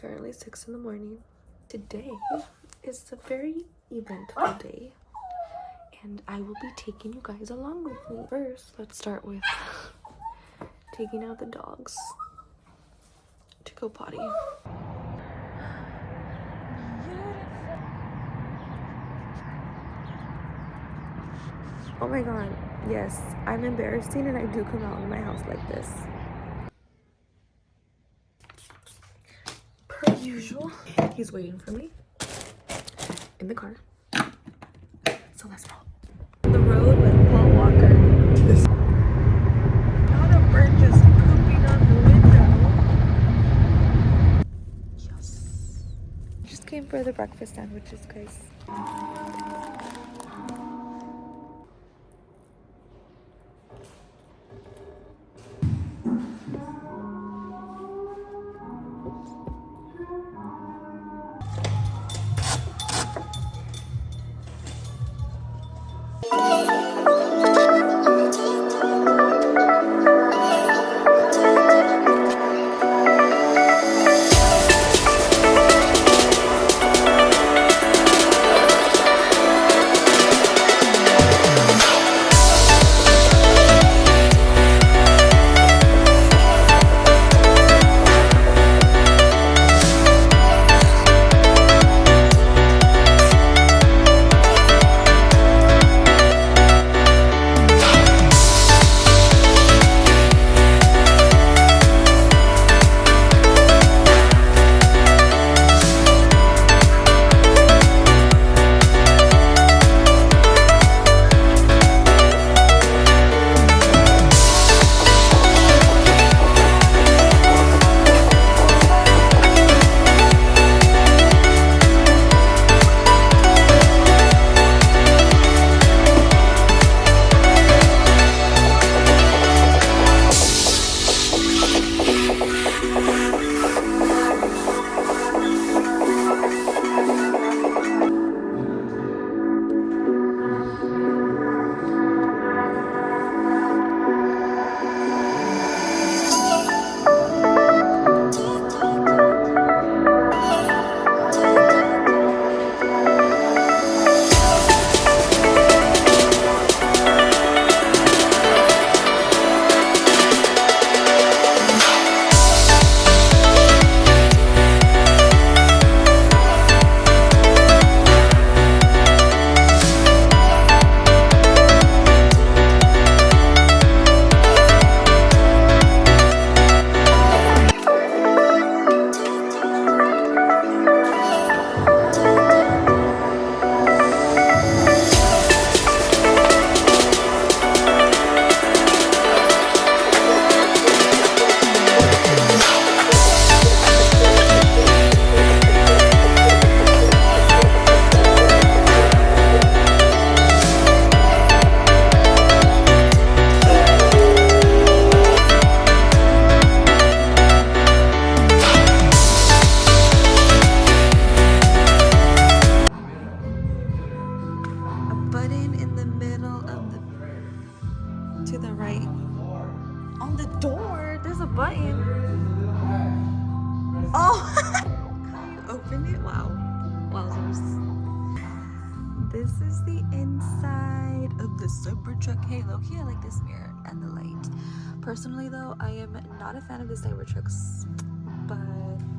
currently 6 in the morning. Today is a very eventful day, and I will be taking you guys along with me. First, let's start with taking out the dogs to go potty. Oh my god, yes, I'm embarrassing and I do come out in my house like this. Per usual, he's waiting for me in the car. So let's go. The road with Paul Walker. Not a bird just pooping on the window. Yes. Just came for the breakfast sandwiches, guys. To the right. On the door, there's a button. Oh! How you open it? Wow. Wowzers. This is the inside of the Cybertruck Halo. Here, I like this mirror and the light. Personally, though, I am not a fan of the Cybertrucks, but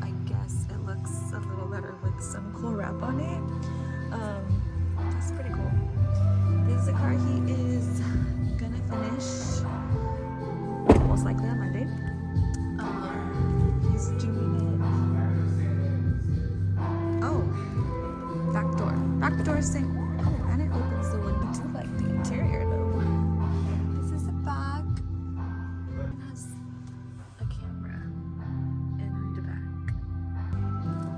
I guess it looks a little better with some cool wrap on it. That's pretty cool. This is the car he is gonna finish most likely on Monday. He's doing it. Oh, back door sink. Oh, and it opens the window too. Like the interior though. This is the back. It has a camera in the back.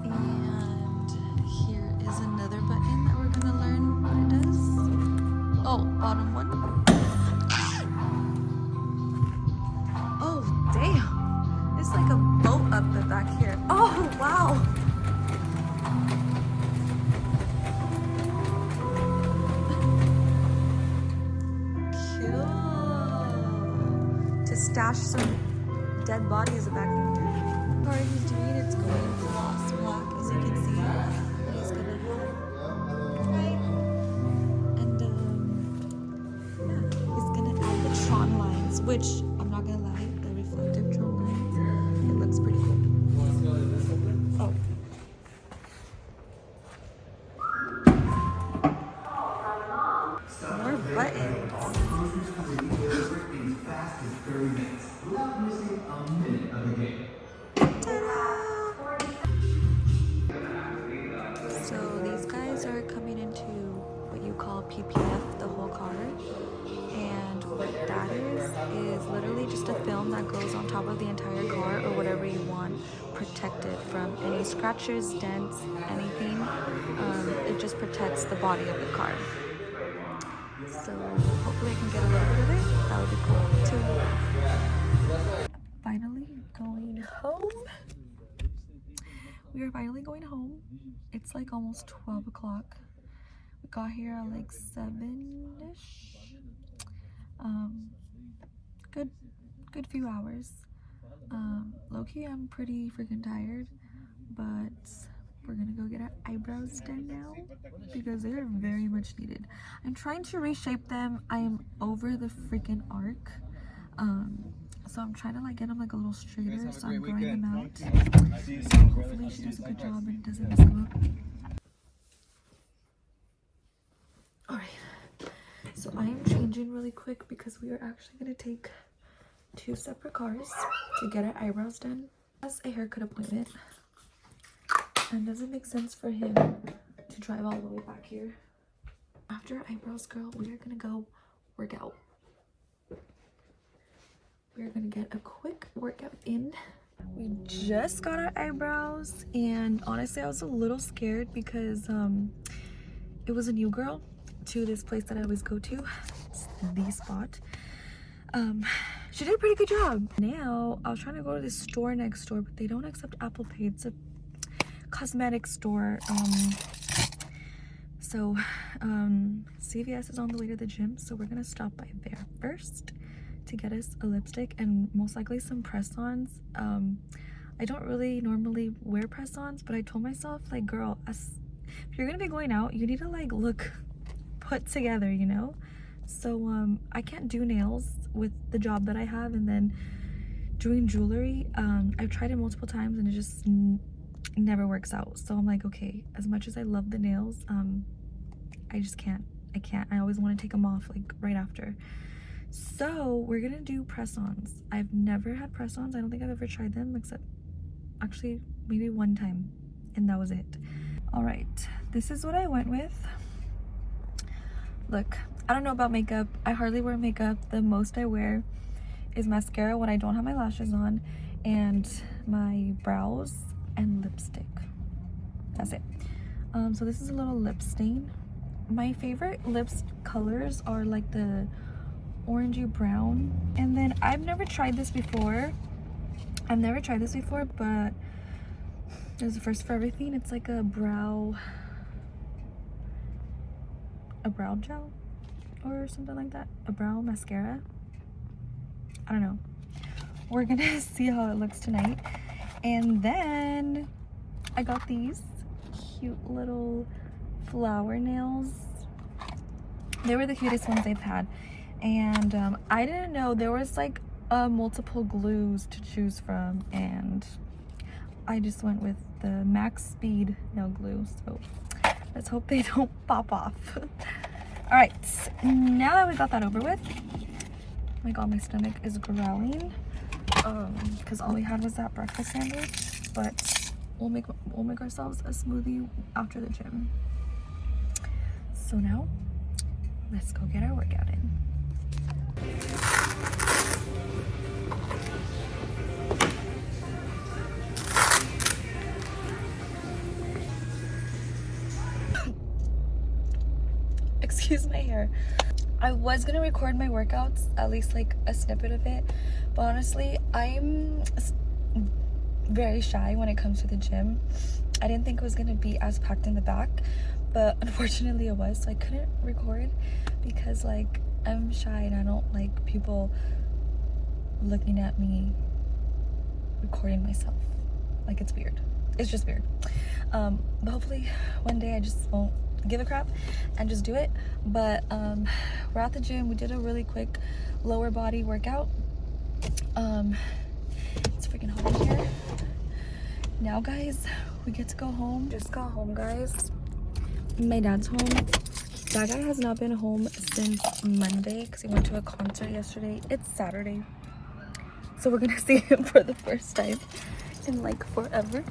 And here is another button that we're gonna learn what it does. Oh, bottom one. Oh, damn. It's like a boat up the back here. Oh, wow. Cool. To stash some dead bodies back in here. What are you doing? It's going to lost. you can see, he's gonna have, right? And yeah, he's gonna add the Tron lines, which I'm not gonna lie, the reflective Tron lines, it looks pretty cool. Oh. More buttons. Ta-da! So these guys are coming into what you call PPF, the whole car. And what that is literally just a film that goes on top of the entire car or whatever you want, protected from any scratches, dents, anything. It just protects the body of the car. So hopefully I can get a little bit of it. That would be cool too. Finally going home. We are finally going home. It's like almost 12 o'clock. We got here at like 7-ish. Good few hours. Low-key, I'm pretty freaking tired, but we're gonna go get our eyebrows done now because they are very much needed. I'm trying to reshape them. I am over the freaking arc. So I'm trying to like get them like a little straighter, so I'm growing them out. So hopefully she does a good job and doesn't mess them up. Alright, so I am changing really quick because we are actually going to take 2 separate cars to get our eyebrows done. As a haircut appointment, and does it make sense for him to drive all the way back here? After eyebrows, girl, we are going to go work out. We're gonna get a quick workout in. We just got our eyebrows, and honestly I was a little scared because it was a new girl to this place that I always go to. It's the spot. She did a pretty good job. Now I was trying to go to this store next door, but they don't accept Apple Pay. It's a cosmetic store. So CVS is on the way to the gym, so we're gonna stop by there first to get us a lipstick and most likely some press-ons. I don't really normally wear press-ons, but I told myself, like, girl, if you're gonna be going out, you need to like look put together, you know? So I can't do nails with the job that I have, and then doing jewelry, I've tried it multiple times and it just never works out. So I'm like, okay, as much as I love the nails, I just can't. I always want to take them off like right after. So we're gonna do press-ons. I've never had press-ons. I don't think I've ever tried them, except actually maybe one time, and that was it. All right, this is what I went with. Look, I don't know about makeup. I hardly wear makeup. The most I wear is mascara when I don't have my lashes on, and my brows and lipstick. That's it. So this is a little lip stain. My favorite lips colors are like the orangey brown, and then I've never tried this before, but there's a first for everything. It's like a brow gel or something like that, a brow mascara. I don't know, we're gonna see how it looks tonight. And then I got these cute little flower nails. They were the cutest ones they've had. And I didn't know there was like multiple glues to choose from, and I just went with the max speed nail glue, so let's hope they don't pop off. All right, now that we got that over with, oh my god, my stomach is growling because all we had was that breakfast sandwich, but we'll make ourselves a smoothie after the gym. So now let's go get our workout in. Excuse my hair. I was gonna record my workouts, at least like a snippet of it, but honestly I'm very shy when it comes to the gym. I didn't think it was gonna be as packed in the back, but unfortunately it was, so I couldn't record because like I'm shy and I don't like people looking at me recording myself. Like, it's weird. It's just weird. But hopefully one day I just won't give a crap and just do it. But we're at the gym. We did a really quick lower body workout. It's freaking hot in here. Now guys, we get to go home. Just got home, guys. My dad's home. That guy has not been home since Monday because he went to a concert yesterday. It's Saturday, so we're gonna see him for the first time in like forever.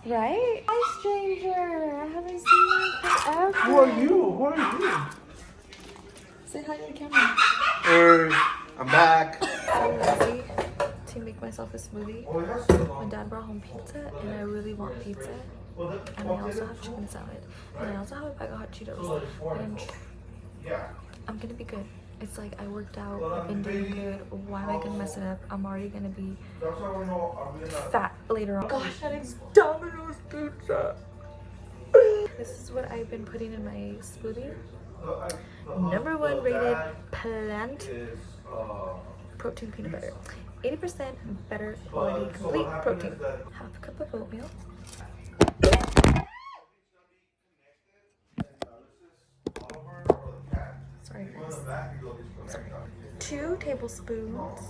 Right? Hi, stranger. I haven't seen you forever. Who are you? Who are you? Say hi to the camera. I'm back. I'm lazy to make myself a smoothie. My dad brought home pizza, and I really want pizza. And I also have chicken salad. And I also have a bag of hot Cheetos. And I'm gonna be good. It's like I worked out, I've been doing good. Why am I gonna mess it up? I'm already gonna be fat later on. Gosh, that is Domino's pizza. This is what I've been putting in my smoothie. #1 rated plant protein peanut butter. 80% better quality complete protein. Half a cup of oatmeal. Sorry guys. Sorry. 2 tablespoons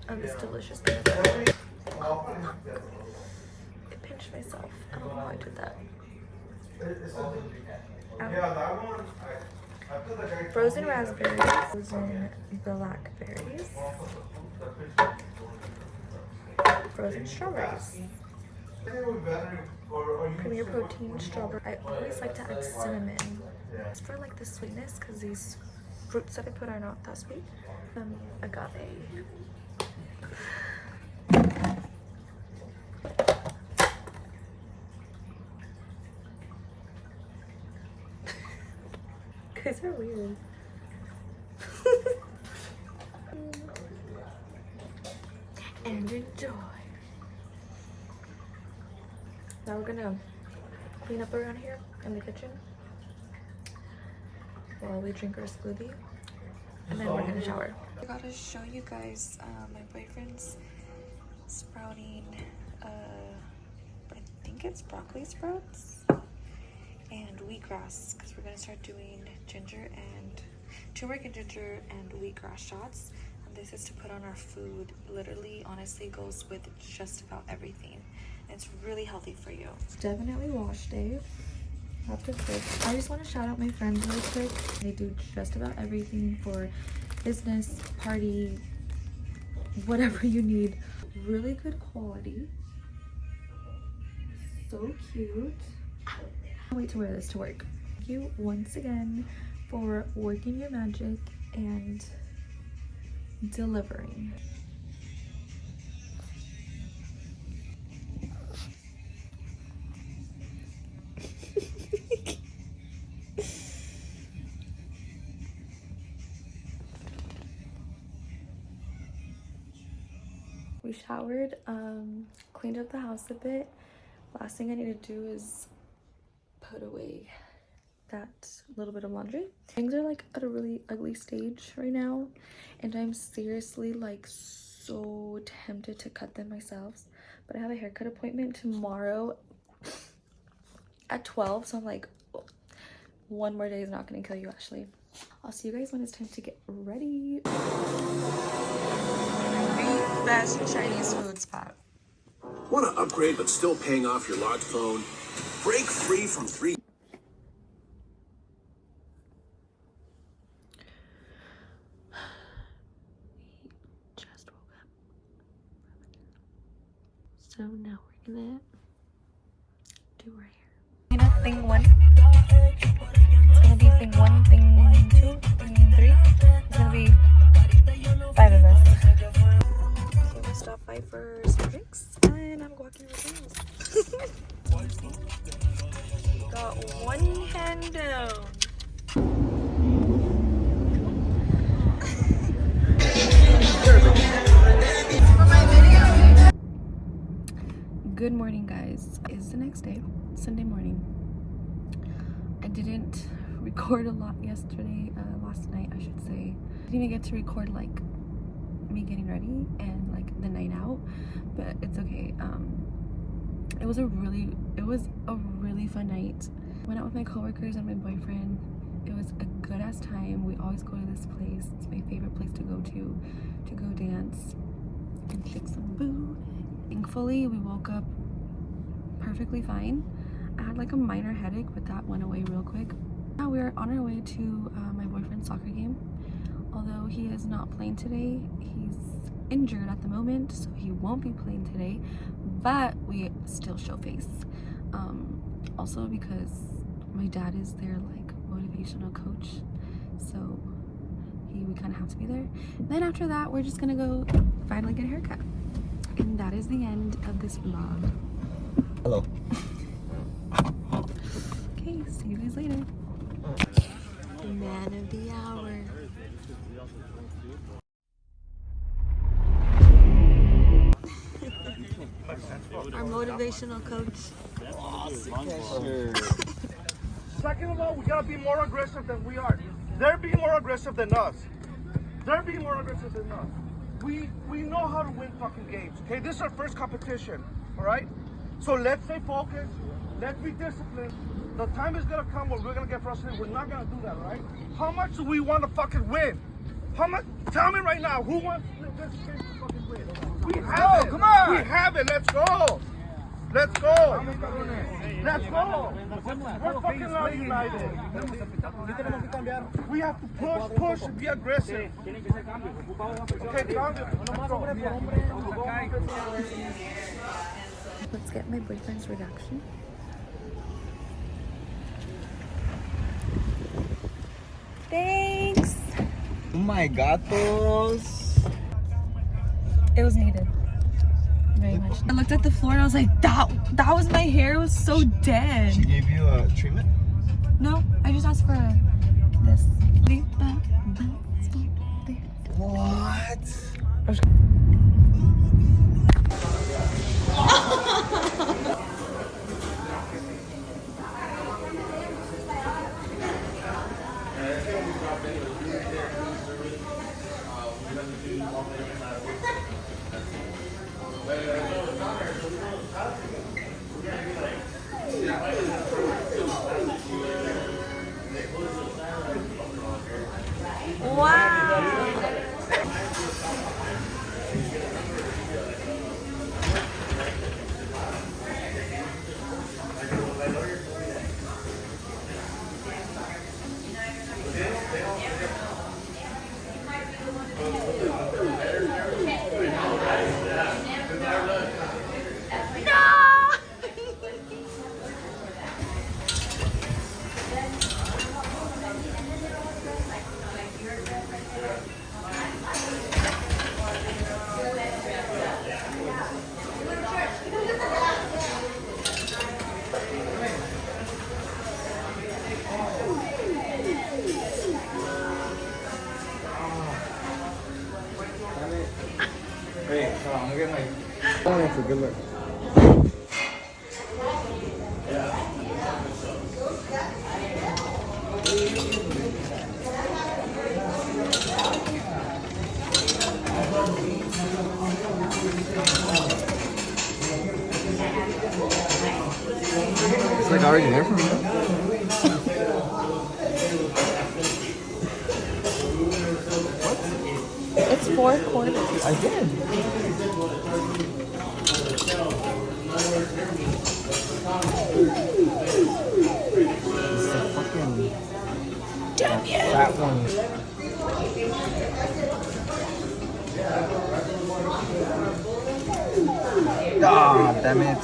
of this delicious peanut butter. I pinched myself. I don't know how I did that. Frozen raspberries, frozen blackberries, frozen strawberries, premier protein strawberry. I always like to add cinnamon. It's for like the sweetness because these fruits that I put are not that sweet. Agave. Guys are weird. And enjoy. Now we're gonna clean up around here in the kitchen while we drink our smoothie, and then we're gonna shower. I gotta show you guys my boyfriend's sprouting I think it's broccoli sprouts and wheatgrass, because we're gonna start doing ginger and turmeric and ginger and wheatgrass shots. And this is to put on our food. Literally, honestly, goes with just about everything. It's really healthy for you. It's definitely wash day. That's what's good. I just want to shout out my friends really quick. They do just about everything for business, party, whatever you need. Really good quality. So cute. Can't wait to wear this to work. Thank you once again for working your magic and delivering. We showered, cleaned up the house a bit. Last thing I need to do is put away that little bit of laundry. Things are like at a really ugly stage right now, and I'm seriously like so tempted to cut them myself, but I have a haircut appointment tomorrow at 12, so I'm like, oh, one more day is not going to kill you, Ashley. I'll see you guys when it's time to get ready. The best Chinese food spot. Want to upgrade but still paying off your locked phone? Break free from 3. Just woke up. So now we're gonna do our hair. Thing 1. It's gonna be thing 1, thing 2, thing 3. It's gonna be 5 of us. So we stopped by for some drinks, and I'm walking with nails. Got one hand down. Good morning, guys. It's the next day, Sunday morning. I didn't record a lot yesterday, last night I should say. I didn't even get to record like me getting ready and like the night out, but it's okay. It was a really fun night. Went out with my coworkers and my boyfriend. It was a good ass time. We always go to this place. It's my favorite place to go dance and kick some boo. Thankfully, we woke up perfectly fine. I had like a minor headache, but that went away real quick. Now we're on our way to my boyfriend's soccer game. Although he is not playing today, he's injured at the moment, so he won't be playing today, but we still show face. Also because my dad is their like motivational coach, so we kind of have to be there. Then after that, we're just gonna go finally get a haircut. And that is the end of this vlog. Hello. Okay, see you guys later. Man of the hour. Our motivational coach. Second of all, we gotta be more aggressive than we are. They're being more aggressive than us. They're being more aggressive than us. We know how to win fucking games. Okay, this is our first competition. All right. So let's stay focused. Let's be disciplined. The time is gonna come where we're gonna get frustrated. We're not gonna do that, all right? How much do we want to fucking win? How much? Tell me right now. Who wants this game to fucking win? We have it. Come on. We have it. Let's go. Let's go. Let's go. We're fucking not united. We have to push, and be aggressive. Okay, Let's get my boyfriend's reaction. Thanks. Oh my gatos. It was needed. Very much. I looked at the floor and I was like, that was my hair. It was so dead. She gave you a treatment? No, I just asked for this. What? Wait, hold on, I'm gonna get my. Oh, for good luck. It's like already there for me. It's 4 quarters. I did. It's the fucking that one. Ah, damn it.